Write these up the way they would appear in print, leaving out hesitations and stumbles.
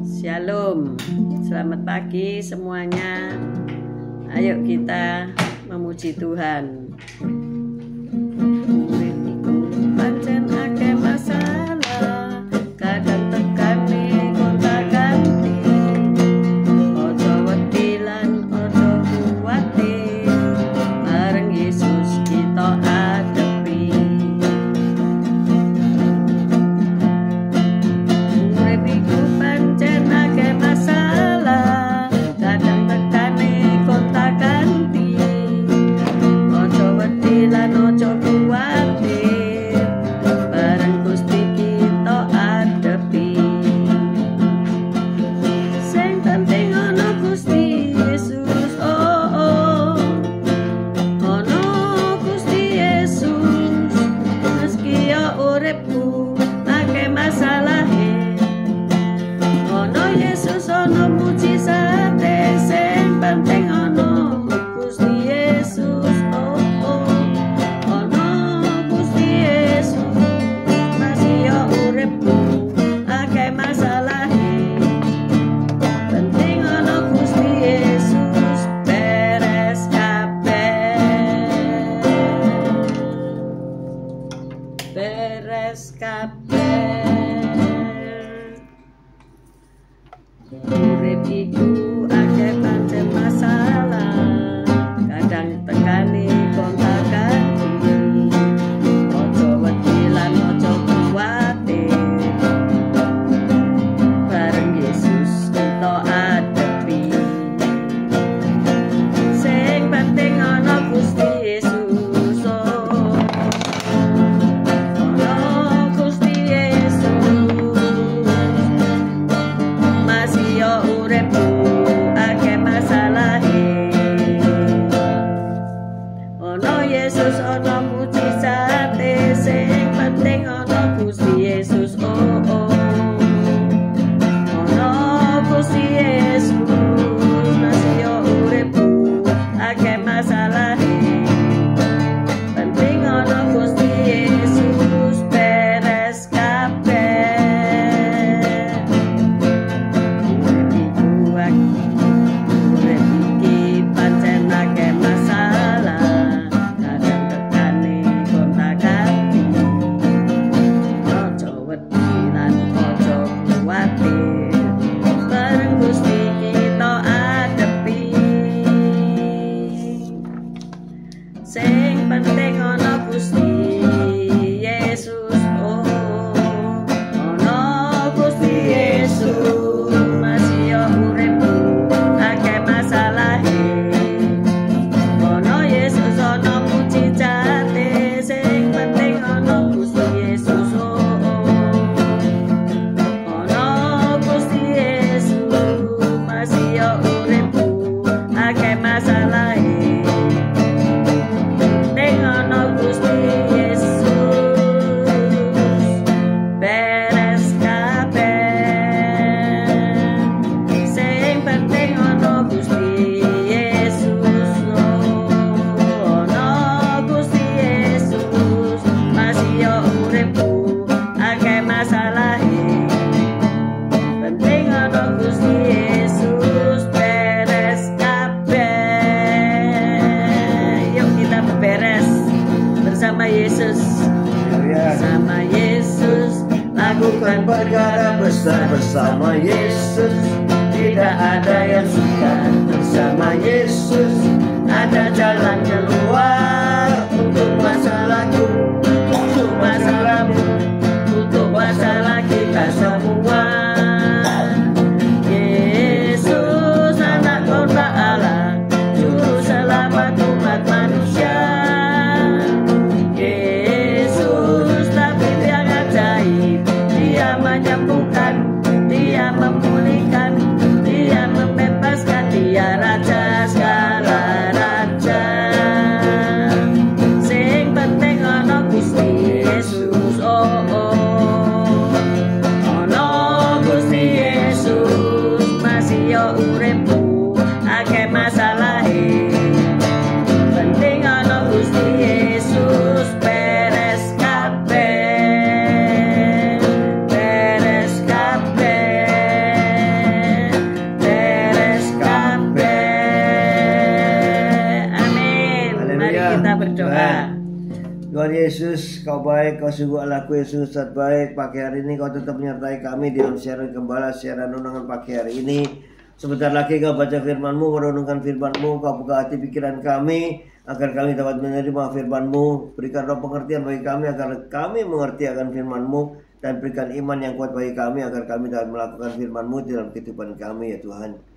Shalom, selamat pagi semuanya. Ayo kita memuji Tuhan. Pancen akeh masalah, kadang tekani gonta ganti. Ojo wedi lan ojo kuwatir, bareng Yesus kita adepi. Urip iku pancen akeh masalah, kadang tekani gonta ganti. Ojo wedi lan ojo kuwatir, bareng Gusti kita adepi. Sing penting ana Gusti Yesus, oh. Ana Gusti Yesus, meski yo uripku akeh masalahe. Ana Yesus ana mujizate, sing penting ana Gusti Yesus, oh. Ana Gusti Yesus, masih yo uripku akeh masalahe. Penting ana Gusti Yesus, beres kabeh. Beres kabeh. Urip iku akeh pancen masalah, kadang tekani gonta-ganti. Ojo wedi lan ojo kuwatir, bareng Yesus kita adepi. Sing penting ana Gusti Yesus, oh. Ana Gusti Yesus, masih yo uripku akeh masalahe. Ana Yesus ana mujizate, sing penting ana Gusti Yesus, oh. Ana Gusti Yesus, masih yo uripku akeh masalahe. Penting ana Gusti Yesus, beres kabeh. Urip iki pancen akeh masalah, kadang tekani gonta-ganti. Ojo wedi lan ojo kuwatir, bareng Gusti kita adepi. Sing penting ana Gusti Yesus, oh. Ana Gusti Yesus, masih yo uripku akeh masalahe. Ana Yesus ana mujizate, sing penting ana Gusti Yesus, oh. Ana Gusti Yesus, masih yo uripku akeh masalahe. Penting ana Gusti Yesus, beres kabeh. Sing penting ana Gusti Yesus, oh. Ana Gusti Yesus, masih yo uripku akeh masalahe. Penting ana Gusti Yesus, beres kabeh. Yuk kita beberes bersama Yesus. Bersama Yesus, lakukan perkara besar bersama Yesus. Tidak ada yang sukar bersama Yesus. Ada jalan keluar untuk masalahku, untuk masalahmu, untuk masalah kita semua. Yesus anak kota Allah, juru selamat umat manusia. Yesus tabib yang ajaib, Dia menyembuhkan, Dia memulihkan, Dia membebaskan, Dia raja segala raja. Sing penting ana Gusti Yesus, oh. Ana Gusti Yesus, masih yo uripku akeh masalahe. Penting ana Gusti Yesus, beres kabeh. Yesus, Kau baik, Kau sungguh Allahku Yesus, saat baik. Pagi hari ini Kau tetap menyertai kami di dalam siaran gembala, siaran undangan pagi hari ini. Sebentar lagi Kau baca firman-Mu, merenungkan firman-Mu, Kau buka hati pikiran kami, agar kami dapat menerima firman-Mu. Berikan roh pengertian bagi kami, agar kami mengerti akan firman-Mu. Dan berikan iman yang kuat bagi kami, agar kami dapat melakukan firman-Mu di dalam kehidupan kami, ya Tuhan.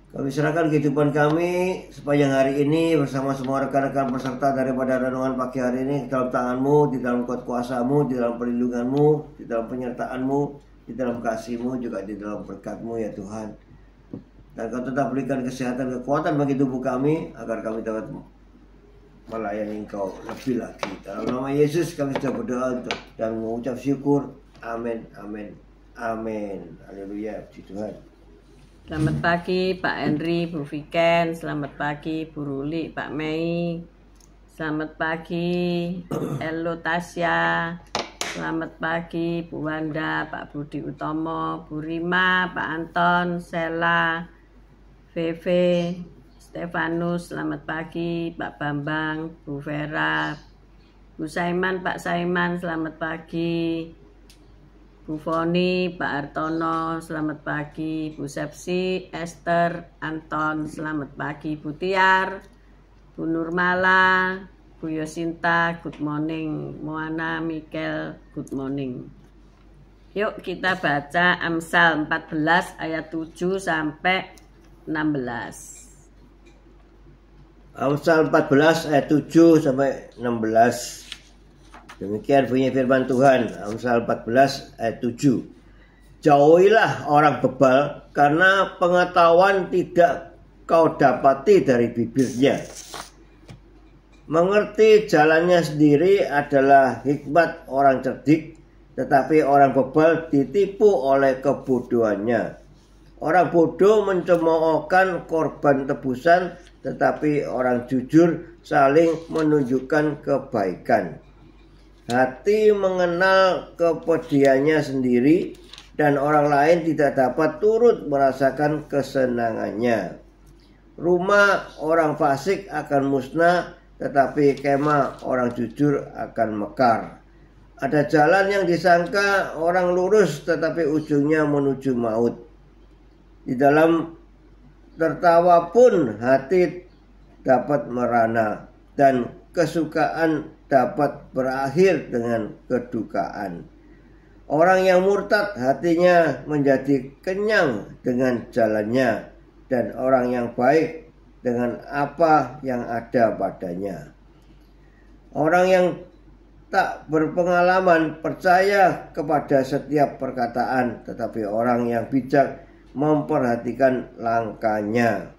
Kami serahkan kehidupan kami sepanjang hari ini bersama semua rekan-rekan peserta daripada renungan pagi hari ini ke dalam tangan-Mu, di dalam kuat kuasa-Mu, di dalam perlindungan-Mu, di dalam penyertaan-Mu, di dalam kasih-Mu, juga di dalam berkat-Mu, ya Tuhan. Dan Kau tetap berikan kesehatan, kekuatan bagi tubuh kami, agar kami dapat melayani Engkau lebih lagi. Dalam nama Yesus kami sudah berdoa dan mengucap syukur. Amin, amin, amin. Haleluya, puji Tuhan. Selamat pagi Pak Henry, Bu Viken. Selamat pagi Bu Ruli, Pak Mei. Selamat pagi Elo Tasya. Selamat pagi Bu Wanda, Pak Budi Utomo, Bu Rima, Pak Anton, Sela, Veve, Stefanus. Selamat pagi Pak Bambang, Bu Vera, Bu Saiman, Pak Saiman. Selamat pagi Bu Foni, Pak Artono. Selamat pagi Bu Sepsi, Esther, Anton. Selamat pagi Bu Tiar, Bu Nurmala, Bu Yosinta. Good morning. Moana, Mikel, good morning. Yuk kita baca Amsal 14 ayat 7 sampai 16. Amsal 14 ayat 7 sampai 16. Demikian bunyi firman Tuhan. Amsal 14 ayat 7. Jauhilah orang bebal, karena pengetahuan tidak kau dapati dari bibirnya. Mengerti jalannya sendiri adalah hikmat orang cerdik, tetapi orang bebal ditipu oleh kebodohannya. Orang bodoh mencemoohkan korban tebusan, tetapi orang jujur saling menunjukkan kebaikan. Hati mengenal kepedihannya sendiri, dan orang lain tidak dapat turut merasakan kesenangannya. Rumah orang fasik akan musnah, tetapi kemah orang jujur akan mekar. Ada jalan yang disangka orang lurus, tetapi ujungnya menuju maut. Di dalam tertawa pun hati dapat merana, dan kesukaan dapat berakhir dengan kedukaan. Orang yang murtad hatinya menjadi kenyang dengan jalannya, dan orang yang baik dengan apa yang ada padanya. Orang yang tak berpengalaman percaya kepada setiap perkataan, tetapi orang yang bijak memperhatikan langkahnya.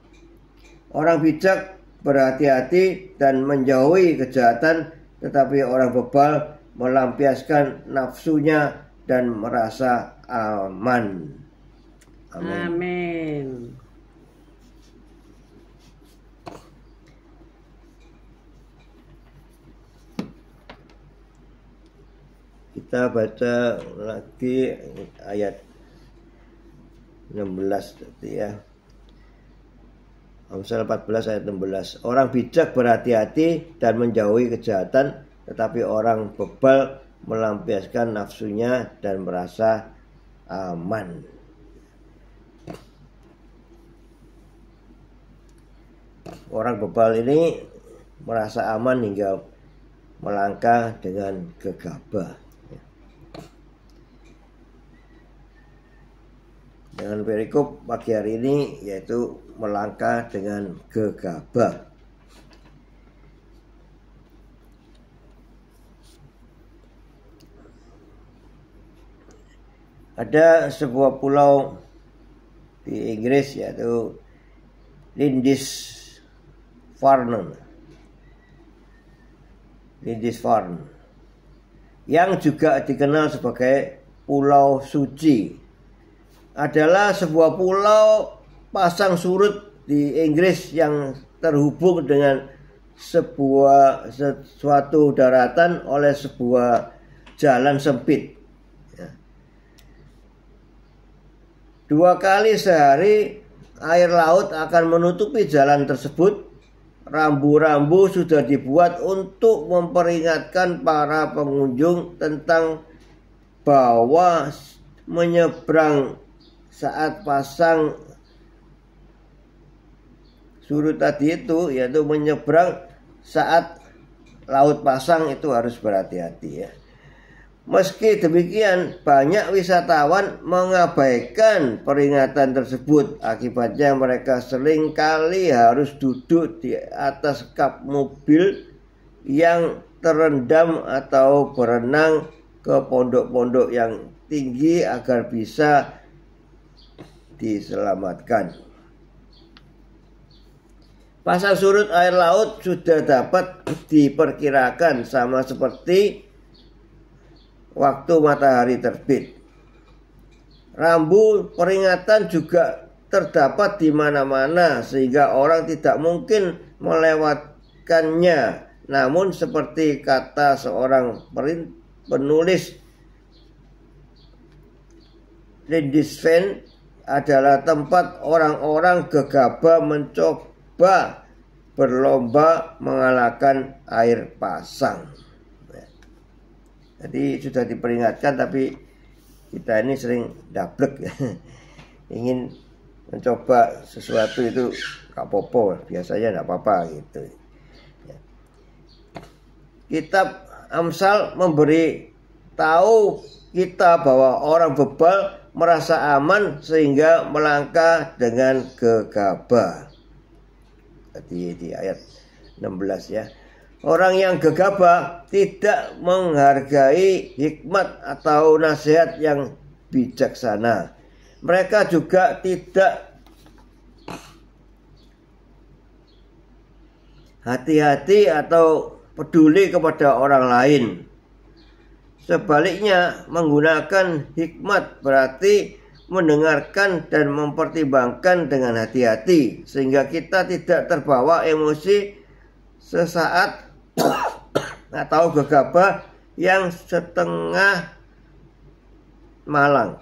Orang bijak berhati-hati dan menjauhi kejahatan, tetapi orang bebal melampiaskan nafsunya dan merasa aman. Amin. Amin. Kita baca lagi ayat 16 tadi ya. Amsal 14 ayat 16. Orang bijak berhati-hati dan menjauhi kejahatan, tetapi orang bebal melampiaskan nafsunya dan merasa aman. Orang bebal ini merasa aman hingga melangkah dengan gegabah. Dengan perikop pagi hari ini, yaitu melangkah dengan gegabah. Ada sebuah pulau di Inggris, yaitu Lindisfarne, yang juga dikenal sebagai Pulau Suci. Adalah sebuah pulau pasang surut di Inggris yang terhubung dengan suatu daratan oleh sebuah jalan sempit. 2 kali sehari air laut akan menutupi jalan tersebut, rambu-rambu sudah dibuat untuk memperingatkan para pengunjung tentang bahwa menyeberang saat pasang surut tadi itu, yaitu menyeberang saat laut pasang itu harus berhati-hati ya. Meski demikian, banyak wisatawan mengabaikan peringatan tersebut. Akibatnya mereka seringkali harus duduk di atas kap mobil yang terendam atau berenang ke pondok-pondok yang tinggi agar bisa diselamatkan. Pasang surut air laut sudah dapat diperkirakan sama seperti waktu matahari terbit. Rambu peringatan juga terdapat di mana-mana sehingga orang tidak mungkin melewatkannya. Namun seperti kata seorang penulis, Lindisfarne adalah tempat orang-orang gegabah mencoba berlomba mengalahkan air pasang. Jadi sudah diperingatkan tapi kita ini sering dablek ya. Ingin mencoba sesuatu itu gak apa-apa, biasanya gak apa-apa gitu. Kitab Amsal memberi tahu kita bahwa orang bebal merasa aman sehingga melangkah dengan gegabah. Tadi di ayat 16 ya. Orang yang gegabah tidak menghargai hikmat atau nasihat yang bijaksana. Mereka juga tidak hati-hati atau peduli kepada orang lain. Sebaliknya, menggunakan hikmat berarti mendengarkan dan mempertimbangkan dengan hati-hati sehingga kita tidak terbawa emosi sesaat atau gegabah yang setengah malang.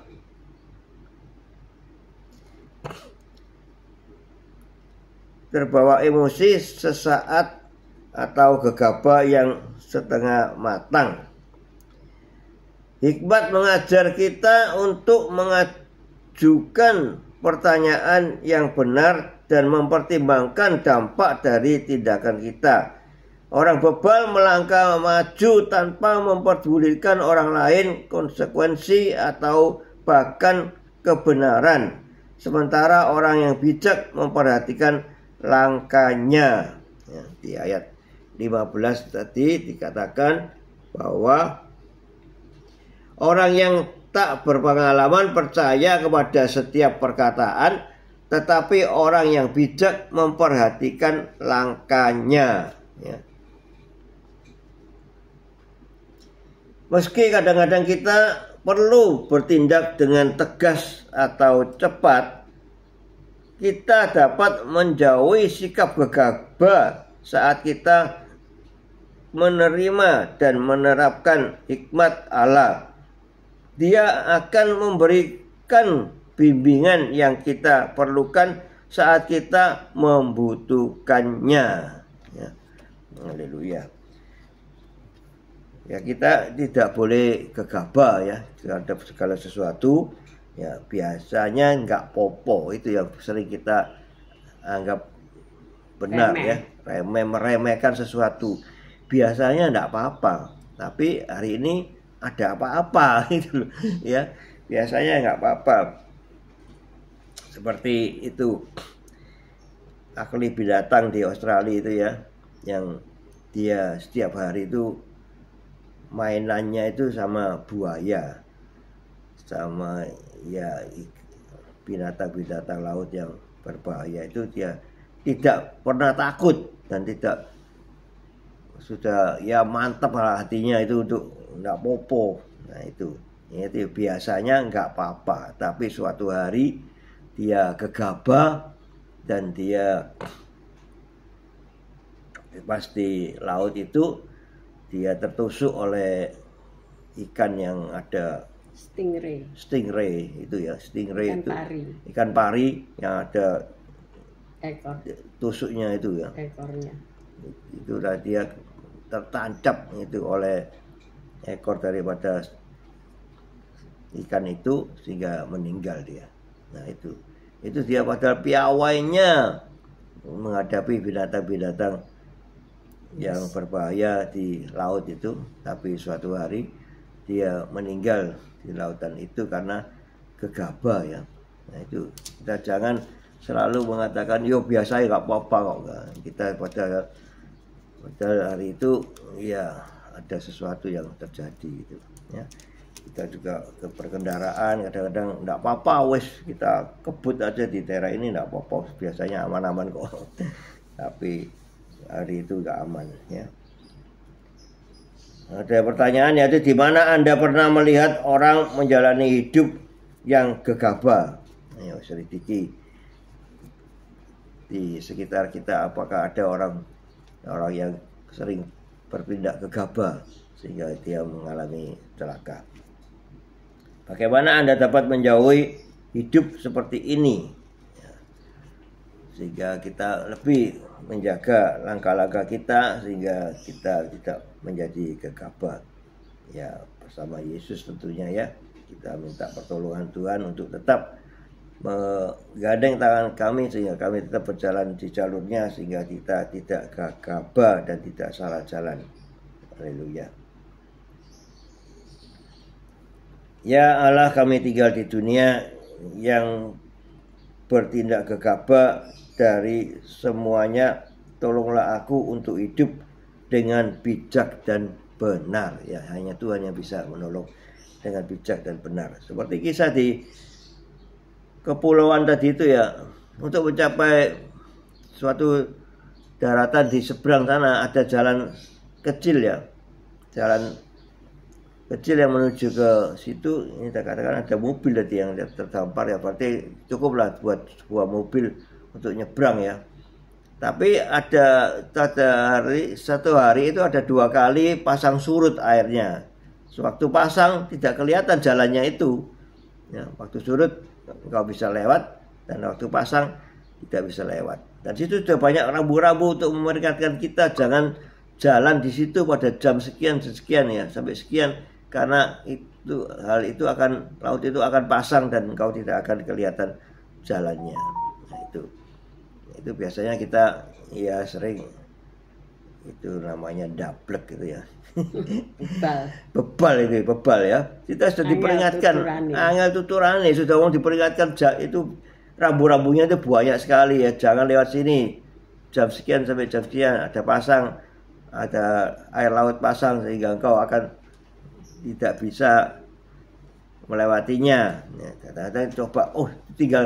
Terbawa emosi sesaat atau gegabah yang setengah matang. Hikmat mengajar kita untuk mengajukan pertanyaan yang benar dan mempertimbangkan dampak dari tindakan kita. Orang bebal melangkah maju tanpa memperdulikan orang lain, konsekuensi atau bahkan kebenaran. Sementara orang yang bijak memperhatikan langkahnya. Ya, di ayat 15 tadi dikatakan bahwa orang yang tak berpengalaman percaya kepada setiap perkataan, tetapi orang yang bijak memperhatikan langkahnya. Ya. Meski kadang-kadang kita perlu bertindak dengan tegas atau cepat, kita dapat menjauhi sikap gegabah saat kita menerima dan menerapkan hikmat Allah. Dia akan memberikan bimbingan yang kita perlukan saat kita membutuhkannya. Ya. Haleluya. Ya, kita tidak boleh gegabah ya terhadap segala sesuatu. Ya, biasanya nggak popo, itu yang sering kita anggap benar ya, meremehkan sesuatu. Biasanya nggak apa-apa, tapi hari ini ada apa-apa gitu loh ya. Biasanya nggak apa-apa. Seperti itu ahli binatang di Australia itu ya, yang dia setiap hari itu mainannya itu sama buaya, sama ya binatang-binatang laut yang berbahaya itu. Dia tidak pernah takut dan tidak, sudah ya mantap hatinya itu untuk nggak popo. Nah itu biasanya nggak apa-apa, tapi suatu hari dia gegabah dan dia pas di laut itu dia tertusuk oleh ikan yang ada stingray itu ya, stingray ikan itu pari. Ikan pari yang ada ekor, tusuknya itu ya. ekornya. Itu udah dia tertancap itu oleh ekor daripada ikan itu sehingga meninggal dia. Nah itu dia padahal piawainya menghadapi binatang-binatang yang berbahaya di laut itu, tapi suatu hari dia meninggal di lautan itu karena gegabah ya. Nah itu kita jangan selalu mengatakan yo biasa ya nggak apa-apa kok. Kita pada hari itu ya ada sesuatu yang terjadi gitu ya. Kita juga ke perkendaraan kadang-kadang enggak apa-apa wes kita kebut aja di daerah ini enggak apa-apa, biasanya aman-aman kok. Tapi hari itu enggak aman ya. Ada pertanyaan yaitu di mana Anda pernah melihat orang menjalani hidup yang gegabah? Ayo selidiki di sekitar kita, apakah ada orang yang sering bertindak gegabah sehingga dia mengalami celaka. Bagaimana Anda dapat menjauhi hidup seperti ini? Ya. Sehingga kita lebih menjaga langkah-langkah kita sehingga kita tidak menjadi gegabah. Ya, bersama Yesus tentunya ya. Kita minta pertolongan Tuhan untuk tetap menggandeng tangan kami sehingga kami tetap berjalan di jalurnya sehingga kita tidak gegabah dan tidak salah jalan. Haleluya. Ya Allah, kami tinggal di dunia yang bertindak gegabah dari semuanya. Tolonglah aku untuk hidup dengan bijak dan benar. Ya, hanya Tuhan yang bisa menolong dengan bijak dan benar. Seperti kisah di kepulauan tadi itu ya, untuk mencapai suatu daratan di seberang sana ada jalan kecil ya, jalan kecil yang menuju ke situ. Ini kita katakan ada mobil tadi yang terdampar ya, berarti cukuplah buat sebuah mobil untuk nyebrang ya. Tapi ada satu hari itu ada 2 kali pasang surut airnya. Sewaktu pasang tidak kelihatan jalannya itu ya, waktu surut engkau bisa lewat dan waktu pasang tidak bisa lewat. Dan situ sudah banyak rambu-rambu untuk memperingatkan kita jangan jalan di situ pada jam sekian ya, sampai sekian, karena hal itu akan, laut itu akan pasang dan engkau tidak akan kelihatan jalannya. Nah, itu biasanya kita ya sering itu namanya dablek gitu ya. bebal ya. Kita sudah diperingatkan, angel tuturane sudah diperingatkan itu rambu-rambunya itu banyak sekali ya. Jangan lewat sini jam sekian sampai jam sekian ada pasang, ada air laut pasang sehingga engkau akan tidak bisa melewatinya. Ya, kadang-kadang coba tinggal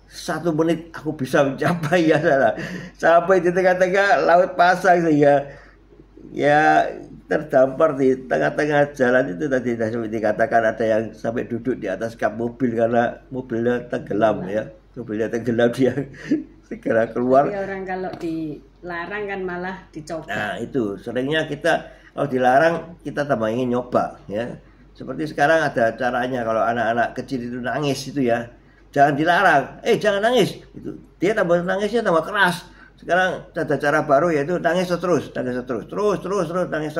1 menit aku bisa mencapai ya salah. Sampai di tengah-tengah laut pasang sehingga ya terdampar di tengah-tengah jalan itu tadi dikatakan ada yang sampai duduk di atas kap mobil karena mobilnya tenggelam ya. Mobilnya tenggelam dia segera keluar. Tapi orang kalau dilarang kan malah dicoba. Nah itu seringnya kita kalau dilarang kita tambah ingin nyoba ya. Seperti sekarang ada caranya kalau anak-anak kecil itu nangis itu ya. Jangan dilarang, jangan nangis. Itu dia tambah nangisnya tambah keras. Sekarang ada cara baru yaitu nangis terus nangis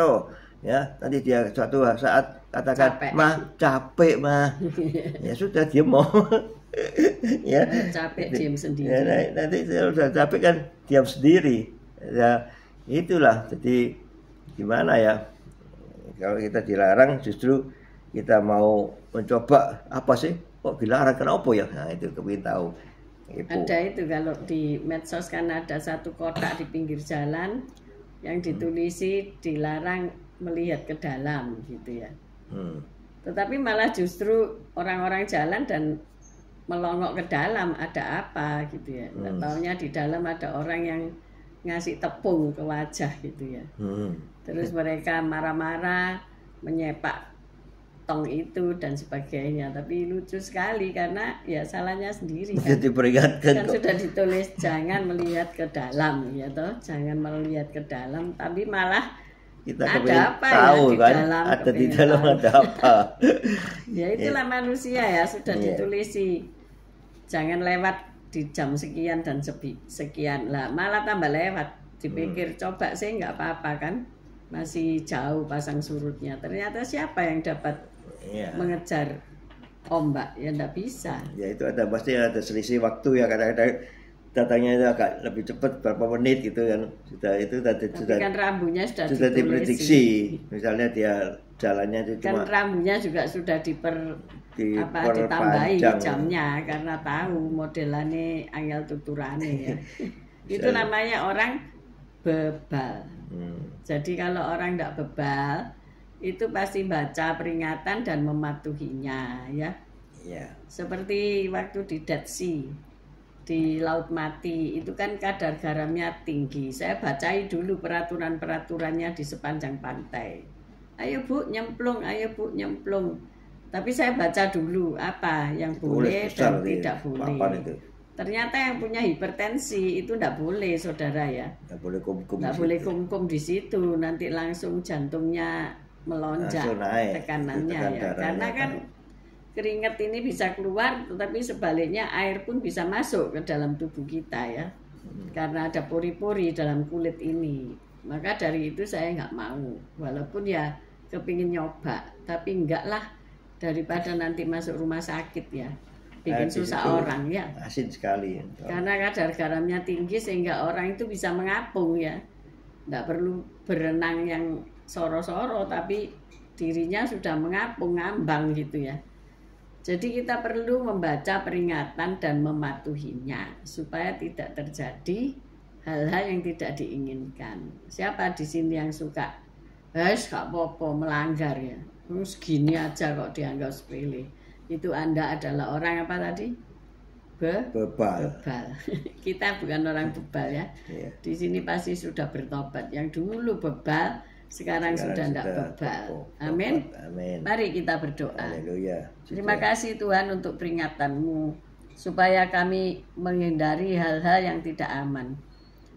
ya. Nanti dia suatu saat katakan capek. Mah capek mah ya sudah dia mau ya capek diam sendiri ya, nanti sudah capek kan diam sendiri ya. Itulah jadi gimana ya, kalau kita dilarang justru kita mau mencoba apa sih kok dilarang kenapa ya. Nah itu kepingin tahu. Ada itu kalau di medsos kan ada satu kotak di pinggir jalan yang ditulisi dilarang melihat ke dalam gitu ya. Tetapi malah justru orang-orang jalan dan melongok ke dalam, ada apa gitu ya. Nggak taunya di dalam ada orang yang ngasih tepung ke wajah gitu ya. Terus mereka marah-marah menyepak tong itu dan sebagainya, tapi lucu sekali karena ya salahnya sendiri kan. Jadi peringatkan kan sudah ditulis jangan melihat ke dalam ya toh, jangan melihat ke dalam, tapi malah kita ada apa tahu ya di kan dalam, ada di dalam tahu. Ada apa ya itulah manusia ya, sudah ditulisi jangan lewat di jam sekian dan sekian lah, malah tambah lewat. Dipikir coba sih nggak apa-apa kan, masih jauh pasang surutnya. Ternyata siapa yang dapat mengejar ombak, ya nggak bisa. Ya itu pasti ada selisih waktu ya, kadang-kadang datangnya itu agak lebih cepat berapa menit gitu kan. Sudah kan rambunya sudah diprediksi. Misalnya dia jalannya itu kan rambunya juga sudah ditambahi jamnya karena tahu modelannya angel tuturane ya. Itu namanya orang bebal. Jadi kalau orang tidak bebal itu pasti baca peringatan dan mematuhinya ya. Seperti waktu di Dead Sea, di Laut Mati, itu kan kadar garamnya tinggi. Saya bacai dulu peraturan-peraturannya di sepanjang pantai. Ayo Bu nyemplung, ayo Bu nyemplung. Tapi saya baca dulu apa yang boleh dan tidak boleh. Ternyata yang punya hipertensi itu tidak boleh, saudara ya. Tidak boleh kumkum di situ, nanti langsung jantungnya melonjak, tekanannya ya. Karena kan keringat ini bisa keluar, tetapi sebaliknya air pun bisa masuk ke dalam tubuh kita ya. Karena ada pori-pori dalam kulit ini. Maka dari itu saya nggak mau, walaupun ya kepingin nyoba, tapi enggak lah, daripada nanti masuk rumah sakit ya. Bikin susah orang ya. Asin sekali. Karena kadar garamnya tinggi sehingga orang itu bisa mengapung ya. Tidak perlu berenang yang soro-soro, tapi dirinya sudah mengapung, ngambang gitu ya. Jadi kita perlu membaca peringatan dan mematuhinya supaya tidak terjadi hal-hal yang tidak diinginkan. Siapa di sini yang suka gak apa-apa melanggar ya? Segini aja kok dianggap sepele. Itu Anda adalah orang apa tadi? Bebal. Kita bukan orang bebal ya. Di sini pasti sudah bertobat. Yang dulu bebal, sekarang sudah tidak bebal. Amin. Mari kita berdoa. Haleluya. Terima kasih Tuhan untuk peringatan-Mu, supaya kami menghindari hal-hal yang tidak aman,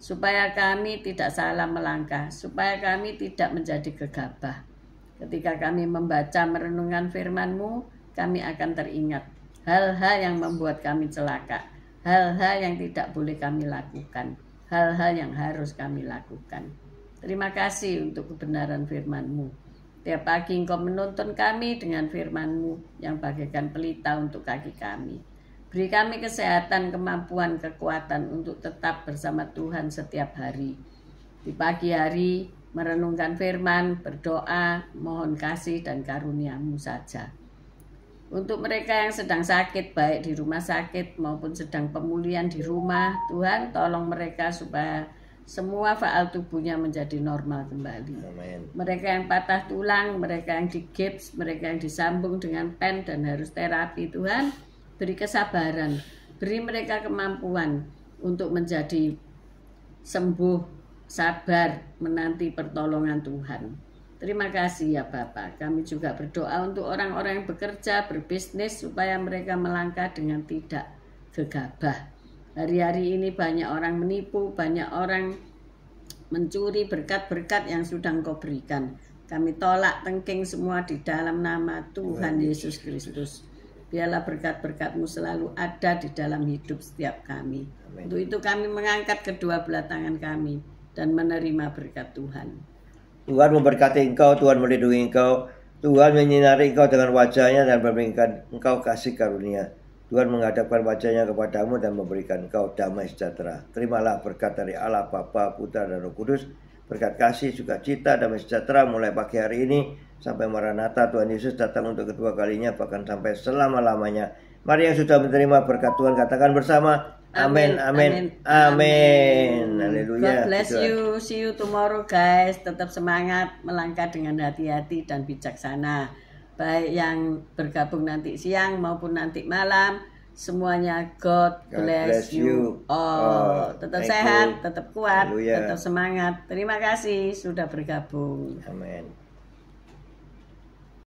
supaya kami tidak salah melangkah, supaya kami tidak menjadi gegabah. Ketika kami membaca merenungkan firman-Mu, kami akan teringat hal-hal yang membuat kami celaka, hal-hal yang tidak boleh kami lakukan, hal-hal yang harus kami lakukan. Terima kasih untuk kebenaran firman-Mu. Tiap pagi Engkau menuntun kami dengan firman-Mu yang bagaikan pelita untuk kaki kami. Beri kami kesehatan, kemampuan, kekuatan untuk tetap bersama Tuhan setiap hari. Di pagi hari merenungkan firman, berdoa, mohon kasih dan karunia-Mu saja. Untuk mereka yang sedang sakit, baik di rumah sakit maupun sedang pemulihan di rumah, Tuhan tolong mereka supaya semua faal tubuhnya menjadi normal kembali. Amen. Mereka yang patah tulang, mereka yang digips, mereka yang disambung dengan pen dan harus terapi, Tuhan beri kesabaran, beri mereka kemampuan untuk menjadi sembuh, sabar, menanti pertolongan Tuhan. Terima kasih ya Bapak. Kami juga berdoa untuk orang-orang yang bekerja, berbisnis, supaya mereka melangkah dengan tidak gegabah. Hari-hari ini banyak orang menipu, banyak orang mencuri berkat-berkat yang sudah Engkau berikan. Kami tolak tengking semua di dalam nama Tuhan Yesus Kristus. Biarlah berkat-berkat-Mu selalu ada di dalam hidup setiap kami. Amen. Untuk itu kami mengangkat kedua belah tangan kami dan menerima berkat Tuhan. Tuhan memberkati engkau, Tuhan melindungi engkau, Tuhan menyinari engkau dengan wajahnya dan memberikan engkau kasih karunia. Tuhan menghadapkan wajahnya kepadamu dan memberikan engkau damai sejahtera. Terimalah berkat dari Allah Bapa, Putra dan Roh Kudus, berkat kasih, sukacita, damai sejahtera mulai pagi hari ini sampai Maranatha Tuhan Yesus datang untuk kedua kalinya, bahkan sampai selama-lamanya. Mari yang sudah menerima berkat Tuhan katakan bersama, amin, amin, amin. Haleluya. God bless you. See you tomorrow guys. Tetap semangat, melangkah dengan hati-hati dan bijaksana. Baik yang bergabung nanti siang maupun nanti malam, semuanya God bless you all. Tetap sehat, tetap kuat, tetap semangat. Terima kasih sudah bergabung. Amin.